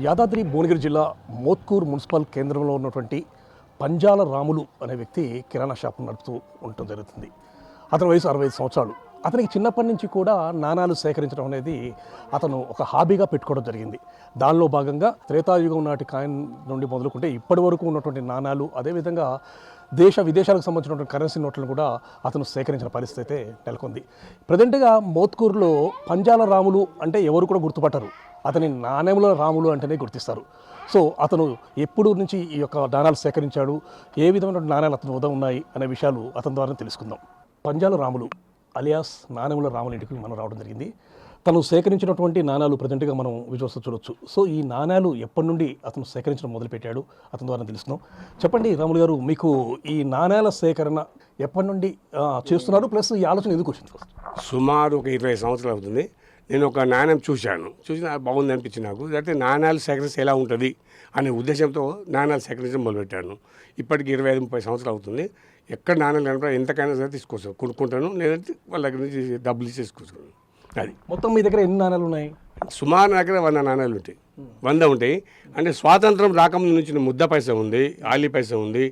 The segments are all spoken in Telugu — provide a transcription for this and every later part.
యాదాద్రి భువనగిరి జిల్లా మోత్కూర్ మున్సిపల్ కేంద్రంలో ఉన్నటువంటి పంజాల రాములు అనే వ్యక్తి కిరాణా షాప్ నడుపుతూ ఉండటం జరుగుతుంది. అతని వయసు 65 సంవత్సరాలు. అతనికి చిన్నప్పటి నుంచి కూడా నాణాలు సేకరించడం అనేది అతను ఒక హాబీగా పెట్టుకోవడం జరిగింది. దానిలో భాగంగా త్రేతాయుగం నాటి కాయిన్ నుండి మొదలుకుంటే ఇప్పటి వరకు ఉన్నటువంటి నాణాలు, అదేవిధంగా దేశ విదేశాలకు సంబంధించినటువంటి కరెన్సీ నోట్లను కూడా అతను సేకరించిన పరిస్థితి అయితే నెలకొంది. ప్రజెంట్గా మోత్కూరులో పంజాల రాములు అంటే ఎవరు కూడా గుర్తుపట్టరు, అతని నాణ్యముల రాములు అంటేనే గుర్తిస్తారు. సో అతను ఎప్పుడు నుంచి ఈ యొక్క నాణాలు సేకరించాడు, ఏ విధమైన నాణాలు అతని వద్ద ఉన్నాయి అనే విషయాలు అతని ద్వారా తెలుసుకుందాం. పంజాల రాములు అలియాస్ నాణ్యముల రాముల ఇంటికి మనం రావడం జరిగింది. తను సేకరించినటువంటి నాణాలు ప్రజెంట్గా మనం విజువల్స్లో చూడొచ్చు. సో ఈ నాణాలు ఎప్పటి నుండి అతను సేకరించడం మొదలుపెట్టాడు అతని ద్వారా తెలుసుకుందాం. చెప్పండి రాములు గారు, మీకు ఈ నాణాల సేకరణ ఎప్పటి నుండి చేస్తున్నారు, ప్లస్ ఈ ఆలోచన ఎందుకు వచ్చింది? సుమారు ఒక 20 సంవత్సరాలు అవుతుంది. నేను ఒక నాణ్యం చూసి బాగుంది అనిపించింది నాకు. అయితే నాణ్యాలు సేకరిస్తే ఎలా ఉంటుంది అనే ఉద్దేశంతో నాణ్యాలు సేకరించడం మొదలుపెట్టాను. ఇప్పటికి 25-30 సంవత్సరాలు అవుతుంది. ఎక్కడ నాణ్యాలు కనుక ఎంతకైనా సరే తీసుకొస్తాను, కొనుక్కుంటాను, లేదంటే వాళ్ళ దగ్గర నుంచి డబ్బులు ఇచ్చి తీసుకొస్తాను. అది మొత్తం మీ దగ్గర ఎన్ని నాణాలు ఉన్నాయి? సుమారు నా దగ్గర 100 నాణ్యాలు ఉంటాయి, 100 ఉంటాయి. అంటే స్వాతంత్రం రాకముందు నుంచి ముద్ద పైసా ఉంది, ఆలీ పైసా ఉంది,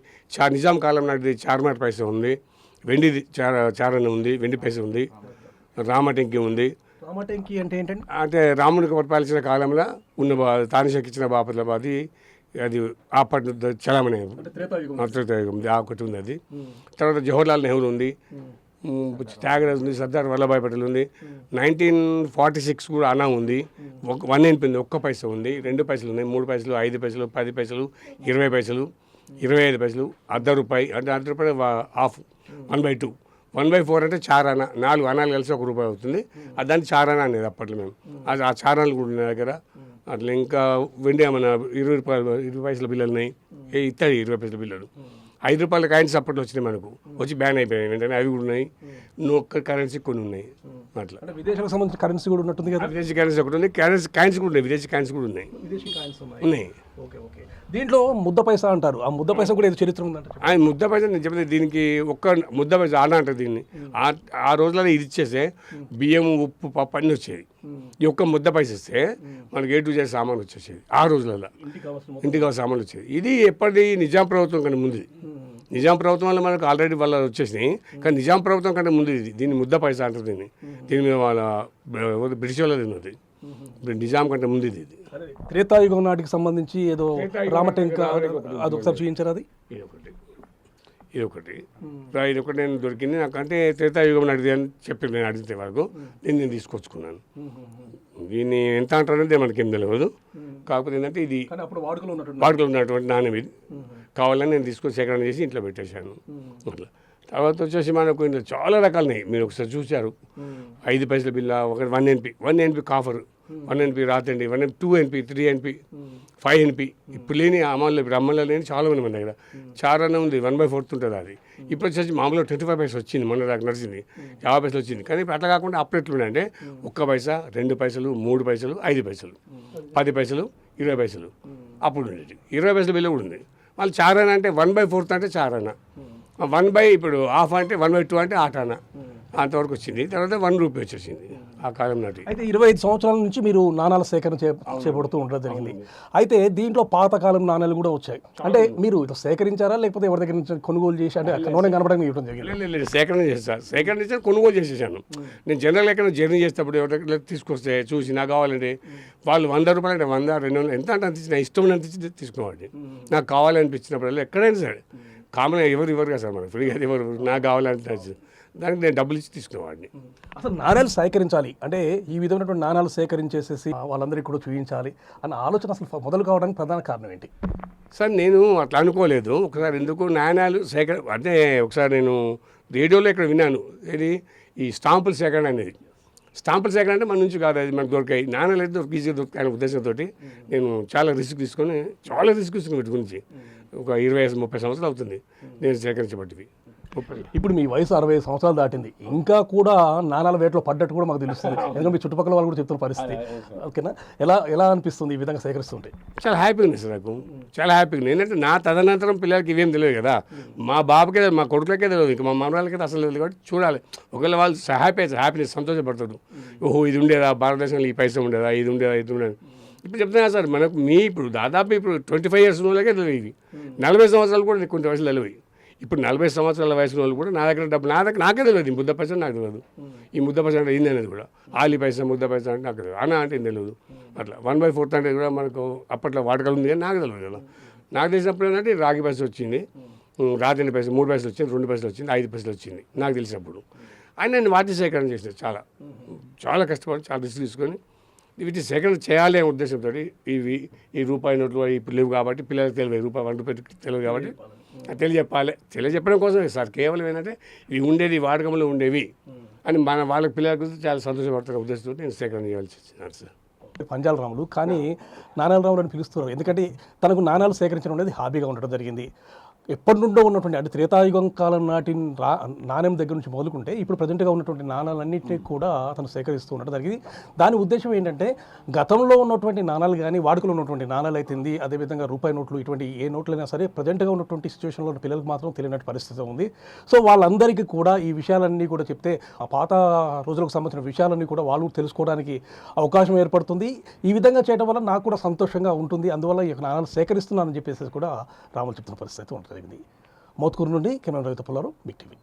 నిజాం కాలం నాటిది చార్మార్ పైసా ఉంది, వెండిది చారణ ఉంది, వెండి పైసా ఉంది, రామటెంకి ఉంది. రామటెంకి అంటే ఏంటండి? అంటే రామునికి పరిపాలించిన కాలంలో ఉన్న తానిషాకి ఇచ్చిన బాపత్లబాది, అది ఆపటి చలామణి త్రేతాయుగం ఒకటి ఉంది. అది తర్వాత జవహర్లాల్ నెహ్రూ ఉంది, త్యాగరాజ్ ఉంది, సర్దార్ వల్లభాయ్ పటేల్ ఉంది, 1946 కూడా అనా ఉంది, 1 NP ఉంది, 1 పైసా ఉంది, 2 పైసలు ఉన్నాయి, 3 పైసలు, 5 పైసలు, 10 పైసలు, 20 పైసలు, 25 పైసలు, ₹1. అంటే ₹1 హాఫ్, 1/2, 1/4 అంటే చారానా, 4 అనాలు కలిసి ₹1 అవుతుంది. దాన్ని చారానా అనేది అప్పట్లో మేము. అది ఆ చారాలు కూడా ఉన్నాయి దగ్గర. అట్లా ఇంకా వెండి మన ₹20 పైసల బిల్లలు ఉన్నాయి, ఇస్తాయి 20 పైసల బిల్లలు. ₹5 కాయిన్స్ అప్పట్లో వచ్చినాయి మనకు, వచ్చి బ్యాన్ అయిపోయాయి వెంటనే. అవి కూడా ఉన్నాయి, ఒక్క కరెన్సీ కొన్ని ఉన్నాయి. అట్లా విదేశాలకు సంబంధించిన కరెన్సీ కూడా ఉన్నట్టుంది కదా? విదేశీ కరెన్సీ ఒకటి ఉంది, కాయిన్స్ కూడా ఉన్నాయి, విదేశీ కాయిన్స్ కూడా ఉన్నాయి. ఉన్నాయి. Okay okay. దీంట్లో ముద్ద పైసా అంటారు, ఆ ముద్ద పైసా కూడా ఏదో చరిత్ర ఉందంట. ఆయన ముద్ద పైసా నేను చెప్తే దీనికి ఒక్క ముద్ద పైసా ఆడ అంటారు దీన్ని. ఆ రోజులలో ఇది ఇచ్చేస్తే బియ్యం, ఉప్పు, పప్పు అన్నీ వచ్చేది. ఈ ఒక్క ముద్ద పైసా ఇస్తే మనకి A to Z సామాన్లు వచ్చేసేది. ఆ రోజులలో ఇంటికి కావాల్సిన సామాన్లు వచ్చేది. ఇది ఎప్పటి నిజాం ప్రభుత్వం కంటే ముందు. నిజాం ప్రభుత్వం వల్ల మనకు ఆల్రెడీ వాళ్ళ వచ్చేసినాయి, కానీ నిజాం ప్రభుత్వం కంటే ముందు ఇది. దీన్ని ముద్ద పైసా అంటారు దీన్ని. దీని మీద వాళ్ళ బ్రిటిష్ వాళ్ళది ఉన్నది, నిజాం కంటే ముందు ఇది. త్రేతాయుగం నాటికి సంబంధించి ఏదో రామటెంక, అది ఒకసారి చూపించారు. అది ఇదొకటి నేను దొరికింది నాకు. అంటే త్రేతాయుగం నాటిది అని చెప్పి నేను అడిగితే వరకు నేను తీసుకొచ్చుకున్నాను. దీన్ని ఎంత అంటారంటే మనకేం తెలియదు. కాకపోతే ఏంటంటే ఇది వాడుకలో ఉన్నటువంటి నాణ్యం. ఇది కావాలని నేను తీసుకొని సేకరణ చేసి ఇంట్లో పెట్టేశాను. అట్లా తర్వాత వచ్చేసి మనకు ఇంట్లో చాలా రకాలున్నాయి. మీరు ఒకసారి చూశారు, 5 పైసల బిల్ల, ఒకటి 1 NP copper, 1 NP రాతండి, 1 NP, 2 NP, 3 NP, 5 NP. ఇప్పుడు లేని అమల్లో, ఇప్పుడు అమల్లో లేని చాలా మంది మన దగ్గర. చారానే ఉంది, 1/4 ఉంటుంది అది. ఇప్పుడు వచ్చేసి మామూలుగా 25 పైసలు వచ్చింది, మొన్న దాకా నడిచింది, 50 పైసలు వచ్చింది. కానీ ఇప్పుడు అట్లా కాకుండా అప్పుడు ఎట్లుండే 1 పైసా, 2 పైసలు, 3 పైసలు, 5 పైసలు, 10 పైసలు, 20 పైసలు అప్పుడు ఉండేది. 20 పైసల బిల్ల కూడా ఉంది. మళ్ళీ చారానా అంటే 1/4 అంటే చారానా, ఇప్పుడు హాఫ్ అంటే 1/2 అంటే ఆటానా, అంతవరకు వచ్చింది. తర్వాత ₹1 వచ్చేసింది ఆ కాలం నాటి. అయితే 25 సంవత్సరాల నుంచి మీరు నాణాల సేకరణ చేపడుతూ ఉండడం జరిగింది. అయితే దీంట్లో పాతకాలం నాణాలు కూడా వచ్చాయి. అంటే మీరు ఇట్లా సేకరించారా, లేకపోతే ఎవరి దగ్గర నుంచి కొనుగోలు చేసి, అంటే నూనె కనపడానికి ఇవ్వడం జరిగింది? లేదు, సేకరణ చేసి కొనుగోలు చేసేసాను. నేను జనరల్ ఎక్కడ జర్నీ చేసేటప్పుడు ఎవరి తీసుకొస్తే చూసి నాకు కావాలంటే వాళ్ళు ₹100 అంటే 100, 200 ఎంత అంటే అంత నా ఇష్టం అనిపించి తీసుకునేవాడిని. నాకు కావాలనిపించినప్పుడు ఎక్కడైనా సరే, కామన్ ఎవరు కదా సార్, మనకు ఫ్రీగా ఎవరు నాకు కావాలంటే దానికి నేను డబ్బులు ఇచ్చి తీసుకునేవాడిని. అసలు నాణ్యాలు సేకరించాలి అంటే ఈ విధమైనటువంటి నాణ్యాలు సేకరించేసేసి వాళ్ళందరికీ కూడా చూపించాలి అన్న ఆలోచన అసలు మొదలు కావడానికి ప్రధాన కారణం ఏంటి సార్? నేను అట్లా అనుకోలేదు. ఒకసారి ఎందుకు నాణ్యాలు అంటే ఒకసారి నేను రేడియోలో ఇక్కడ విన్నాను, ఏది ఈ స్టాంపుల సేకరణ అనేది. స్టాంపుల సేకరణ అంటే మన నుంచి కాదు, అది మనకు దొరికాయి. నాణ్యాలు అయితే ఈజీగా దొరికాయి అనే ఉద్దేశంతో నేను చాలా రిస్క్ తీసుకుని వీటి గురించి ఒక 20-30 సంవత్సరాలు అవుతుంది నేను సేకరించబట్టివి. ఇప్పుడు మీ వయసు 65 సంవత్సరాలు దాటింది, ఇంకా కూడా నాణాల వేటలో పడ్డట్టు కూడా మాకు తెలుస్తుంది. ఎందుకంటే మీ చుట్టుపక్కల వాళ్ళు కూడా చెప్తున్న పరిస్థితి. ఓకేనా, ఎలా అనిపిస్తుంది ఈ విధంగా సేకరిస్తుంటే? చాలా హ్యాపీగా ఉంది సార్, నాకు చాలా హ్యాపీగా. ఏంటంటే నా తదనంతరం పిల్లలకి ఇవేం తెలియదు కదా, మా బాబుకే, మా కొడుకులకే తెలియదు, ఇంకా మా మనవాళ్ళకైతే అసలు తెలియదు. కాబట్టి చూడాలి, ఒకవేళ వాళ్ళు హ్యాపీనెస్ సంతోషపడతారు. ఓహో ఇది ఉండేదా, భారతదేశంలో ఈ పైసా ఉండేదా, ఇది ఉండేదా. ఇప్పుడు చెప్తున్నా సార్ మనకు ఇప్పుడు దాదాపు ఇప్పుడు 25 years వాళ్ళకే తెలియదు ఇది. 40 సంవత్సరాలు కూడా కొన్ని వయసులు తెలియదు. ఇప్పుడు 40 సంవత్సరాల వయసు వాళ్ళు కూడా నా దగ్గర డబ్బు నాకే తెలియదు. ఈ ముద్ద పైసా నాకు తెలియదు. ఈ ముద్ద పైసా అంటే ఏంది అనేది కూడా ఆలి పైసా ముద్ద పైసా అంటే నాకు తెలియదు. అన్న అంటే ఏం తెలియదు. అట్లా 1/4 అంటే కూడా మనకు అప్పట్లో వాడకాలు ఉంది కానీ నాకు తెలియదు కదా. నాకు తెలిసినప్పుడు ఏంటంటే రాగి పైసా వచ్చింది, రాత్రి పైసలు 3 పైసలు వచ్చింది, 2 పైసలు వచ్చింది, 5 పైసలు వచ్చింది నాకు తెలిసినప్పుడు. ఆయన నేను వాటి సేకరణ చేసిన చాలా కష్టపడి చాలా రిస్క్ తీసుకొని వీటి సేకరణ చేయాలి అనే ఉద్దేశంతో ఈ రూపాయి నోట్లు ఇప్పుడు లేవు కాబట్టి పిల్లలకు తెలియదు, రూపాయి 1 రూపాయి తెలియదు కాబట్టి తెలియజెప్పడం కోసమే సార్. కేవలం ఏంటంటే ఇవి ఉండేది వాడకంలో ఉండేవి అని వాళ్ళ పిల్లల గురించి చాలా సంతోషపడుతున్న ఉద్దేశంతో నేను సేకరణ చేయాల్సి వచ్చినాను సార్. పంజాల రాములు కానీ నాణాల రాములు అని పిలుస్తున్నారు. ఎందుకంటే తనకు నాణాలు సేకరించడం అనేది హాబీగా ఉండడం జరిగింది. ఎప్పటి నుండో ఉన్నటువంటి అంటే త్రేతాయుగం కాలం నాటి నాణ్యం దగ్గర నుంచి మొదలుకుంటే ఇప్పుడు ప్రజెంట్గా ఉన్నటువంటి నాణాలన్నింటినీ కూడా అతను సేకరిస్తూ ఉండడం జరిగింది. దాని ఉద్దేశం ఏంటంటే గతంలో ఉన్నటువంటి నాణాలు కానీ వాడుకలో ఉన్నటువంటి నాణాలు అయితుంది, అదేవిధంగా రూపాయి నోట్లు, ఇటువంటి ఏ నోట్లైనా సరే ప్రజెంట్గా ఉన్నటువంటి సిచ్యువేషన్లో ఉన్న పిల్లలకు మాత్రం తెలియనట్టు పరిస్థితి ఉంది. సో వాళ్ళందరికీ కూడా ఈ విషయాలన్నీ కూడా చెప్తే ఆ పాత రోజులకు సంబంధించిన విషయాలన్నీ కూడా వాళ్ళు తెలుసుకోవడానికి అవకాశం ఏర్పడుతుంది. ఈ విధంగా చేయడం వల్ల నాకు కూడా సంతోషంగా ఉంటుంది. అందువల్ల ఈ నాణాలు సేకరిస్తున్నానని చెప్పేసి కూడా రాములు చెప్తున్న పరిస్థితి ఉంటుంది. మోత్కూరు నుండి కెమెరా రవితో Pullarao, big TV.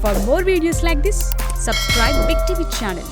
For more videos like this, subscribe Big TV channel.